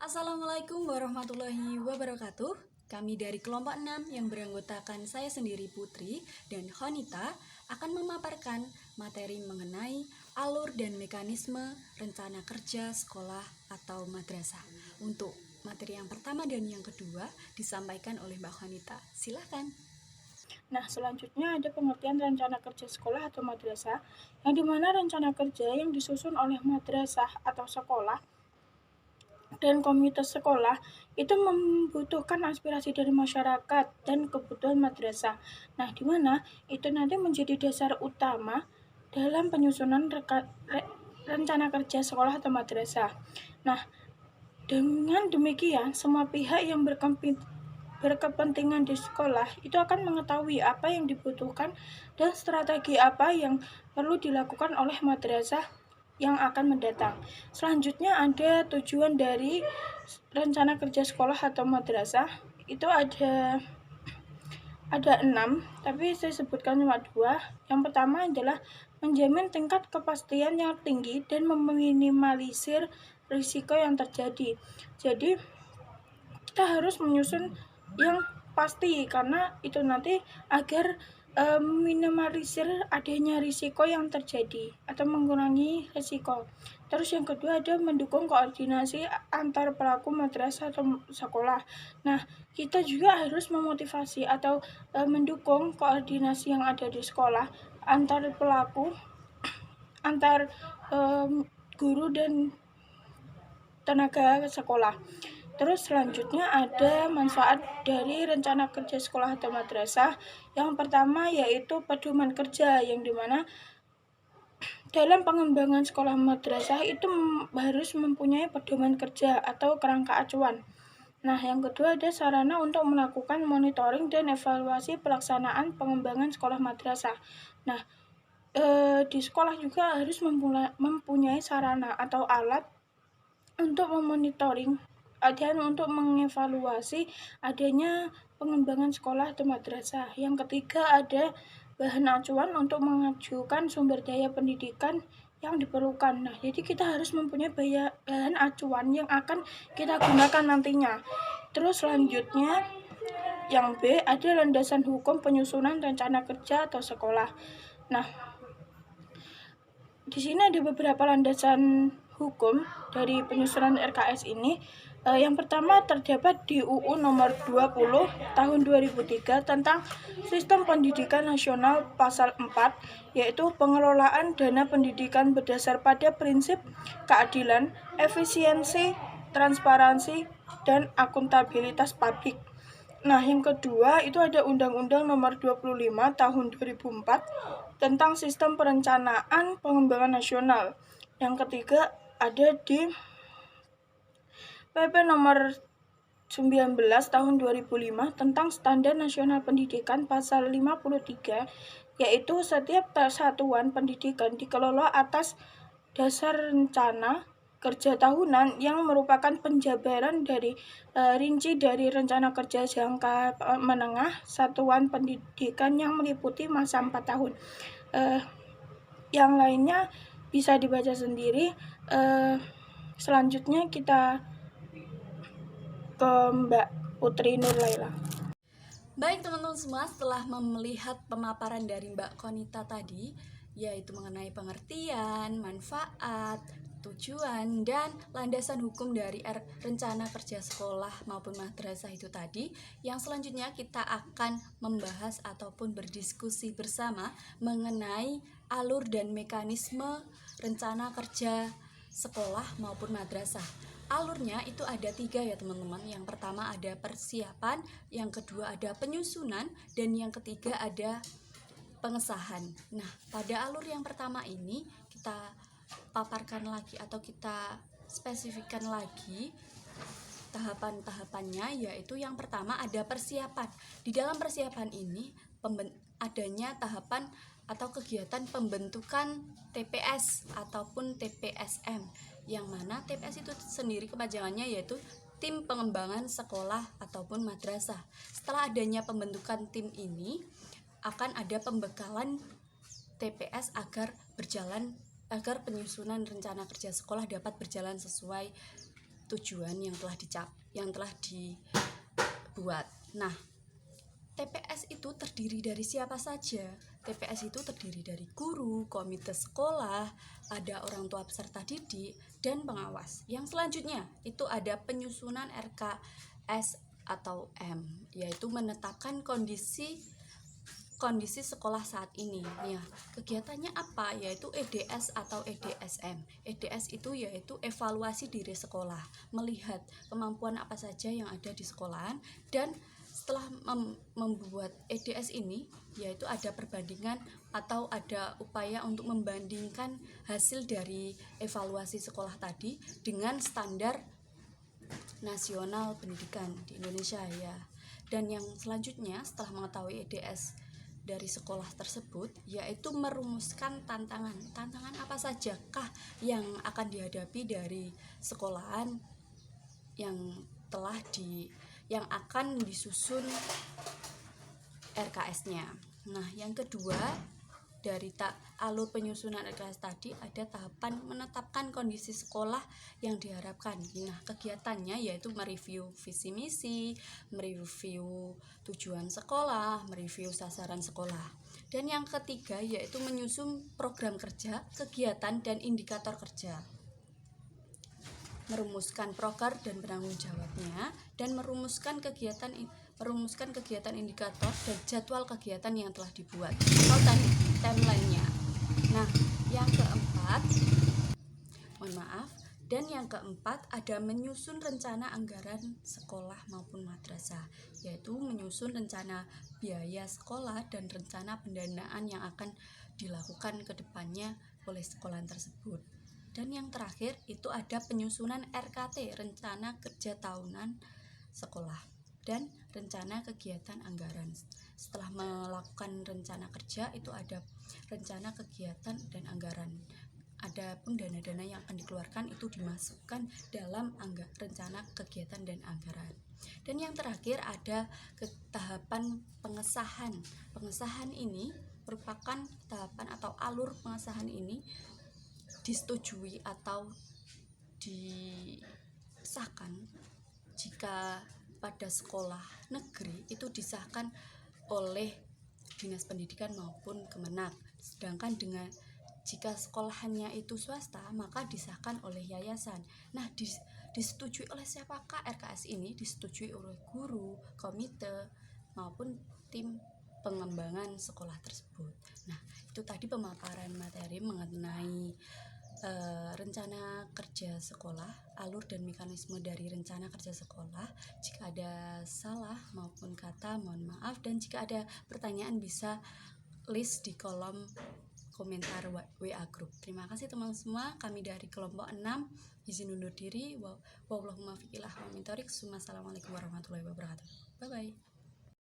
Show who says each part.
Speaker 1: Assalamualaikum warahmatullahi wabarakatuh. Kami dari kelompok 6 yang beranggotakan saya sendiri Putri dan Honita akan memaparkan materi mengenai alur dan mekanisme rencana kerja sekolah atau madrasah. Untuk materi yang pertama dan yang kedua disampaikan oleh Mbak Honita. Silakan.
Speaker 2: Nah, selanjutnya ada pengertian rencana kerja sekolah atau madrasah, yang dimana rencana kerja yang disusun oleh madrasah atau sekolah dan komunitas sekolah itu membutuhkan aspirasi dari masyarakat dan kebutuhan madrasah. Nah, di mana itu nanti menjadi dasar utama dalam penyusunan rencana kerja sekolah atau madrasah. Nah, dengan demikian semua pihak yang berkepentingan di sekolah itu akan mengetahui apa yang dibutuhkan dan strategi apa yang perlu dilakukan oleh madrasah yang akan mendatang. Selanjutnya ada tujuan dari rencana kerja sekolah atau madrasah. Itu ada 6, tapi saya sebutkan cuma 2. Yang pertama adalah menjamin tingkat kepastian yang tinggi dan meminimalisir risiko yang terjadi. Jadi kita harus menyusun yang pasti karena itu nanti agar minimalisir adanya risiko yang terjadi atau mengurangi risiko. Terus yang kedua ada mendukung koordinasi antar pelaku madrasah atau sekolah. Nah, kita juga harus memotivasi atau mendukung koordinasi yang ada di sekolah antar pelaku, antar guru dan tenaga sekolah. Terus selanjutnya ada manfaat dari rencana kerja sekolah atau madrasah. Yang pertama yaitu pedoman kerja, yang dimana dalam pengembangan sekolah madrasah itu harus mempunyai pedoman kerja atau kerangka acuan. Nah, yang kedua ada sarana untuk melakukan monitoring dan evaluasi pelaksanaan pengembangan sekolah madrasah. Nah, di sekolah juga harus mempunyai sarana atau alat untuk memonitoring dan untuk mengevaluasi adanya pengembangan sekolah atau madrasah. Yang ketiga ada bahan acuan untuk mengajukan sumber daya pendidikan yang diperlukan. Nah, jadi kita harus mempunyai bahan acuan yang akan kita gunakan nantinya. Terus selanjutnya yang B ada landasan hukum penyusunan rencana kerja atau sekolah. Nah, di sini ada beberapa landasan hukum dari penyusunan RKS ini. Yang pertama terdapat di UU nomor 20 tahun 2003 tentang Sistem Pendidikan Nasional pasal 4, yaitu pengelolaan dana pendidikan berdasar pada prinsip keadilan, efisiensi, transparansi, dan akuntabilitas publik. Nah, yang kedua itu ada Undang-Undang nomor 25 tahun 2004 tentang Sistem Perencanaan Pengembangan Nasional. Yang ketiga ada di PP nomor 19 tahun 2005 tentang Standar Nasional Pendidikan pasal 53, yaitu setiap satuan pendidikan dikelola atas dasar rencana kerja tahunan yang merupakan penjabaran dari rinci dari rencana kerja jangka menengah satuan pendidikan yang meliputi masa 4 tahun. Yang lainnya bisa dibaca sendiri. Selanjutnya kita ke Mbak Putri Nurlaila.
Speaker 1: Baik teman-teman semua, setelah melihat pemaparan dari Mbak Konita tadi, yaitu mengenai pengertian, manfaat, tujuan, dan landasan hukum dari rencana kerja sekolah maupun madrasah itu tadi, yang selanjutnya kita akan membahas ataupun berdiskusi bersama mengenai alur dan mekanisme rencana kerja sekolah maupun madrasah. Alurnya itu ada 3 ya teman-teman. Yang pertama ada persiapan, yang kedua ada penyusunan, dan yang ketiga ada pengesahan. Nah, pada alur yang pertama ini kita paparkan lagi atau kita spesifikkan lagi tahapan-tahapannya, yaitu yang pertama ada persiapan. Di dalam persiapan ini adanya tahapan atau kegiatan pembentukan TPS ataupun TPSM, yang mana TPS itu sendiri kepanjangannya yaitu tim pengembangan sekolah ataupun madrasah. Setelah adanya pembentukan tim ini akan ada pembekalan TPS agar penyusunan rencana kerja sekolah dapat berjalan sesuai tujuan yang telah dibuat. Nah, TPS itu terdiri dari siapa saja? TPS itu terdiri dari guru, komite sekolah, ada orang tua peserta didik, dan pengawas. Yang selanjutnya itu ada penyusunan RKS atau M, yaitu menetapkan kondisi sekolah saat ini. Ya, kegiatannya apa? Yaitu EDS atau EDSM. EDS itu yaitu evaluasi diri sekolah, melihat kemampuan apa saja yang ada di sekolahan, dan setelah membuat EDS ini, yaitu ada perbandingan atau ada upaya untuk membandingkan hasil dari evaluasi sekolah tadi dengan standar nasional pendidikan di Indonesia ya. Dan yang selanjutnya setelah mengetahui EDS dari sekolah tersebut, yaitu merumuskan tantangan apa sajakah yang akan dihadapi dari sekolahan yang akan disusun RKS-nya. Nah, yang kedua dari alur penyusunan RKS tadi ada tahapan menetapkan kondisi sekolah yang diharapkan. Nah, kegiatannya yaitu mereview visi misi, mereview tujuan sekolah, mereview sasaran sekolah. Dan yang ketiga yaitu menyusun program kerja, kegiatan dan indikator kerja. Merumuskan proker dan penanggung jawabnya, dan merumuskan kegiatan indikator dan jadwal kegiatan yang telah dibuat atau timeline-nya. Nah, yang keempat ada menyusun rencana anggaran sekolah maupun madrasah, yaitu menyusun rencana biaya sekolah dan rencana pendanaan yang akan dilakukan ke depannya oleh sekolah tersebut. Dan yang terakhir itu ada penyusunan RKT, rencana kerja tahunan sekolah, dan rencana kegiatan anggaran. Setelah melakukan rencana kerja itu ada rencana kegiatan dan anggaran. Adapun dana-dana yang akan dikeluarkan itu dimasukkan dalam rencana kegiatan dan anggaran. Dan yang terakhir ada tahapan pengesahan. Pengesahan ini merupakan tahapan atau alur pengesahan ini disetujui atau disahkan jika pada sekolah negeri itu disahkan oleh Dinas Pendidikan maupun Kemenak. Sedangkan jika sekolahannya itu swasta, maka disahkan oleh yayasan. Nah, disetujui oleh siapakah RKS ini? Disetujui oleh guru, komite, maupun tim pengembangan sekolah tersebut. Nah, itu tadi pemaparan materi mengenai rencana kerja sekolah, alur dan mekanisme dari rencana kerja sekolah. Jika ada salah maupun kata, mohon maaf, dan jika ada pertanyaan bisa list di kolom komentar WA grup. Terima kasih teman semua, kami dari kelompok 6 izin undur diri. Wallahumma fiqillah wa min thoriq. Assalamualaikum warahmatullahi wabarakatuh. Bye bye.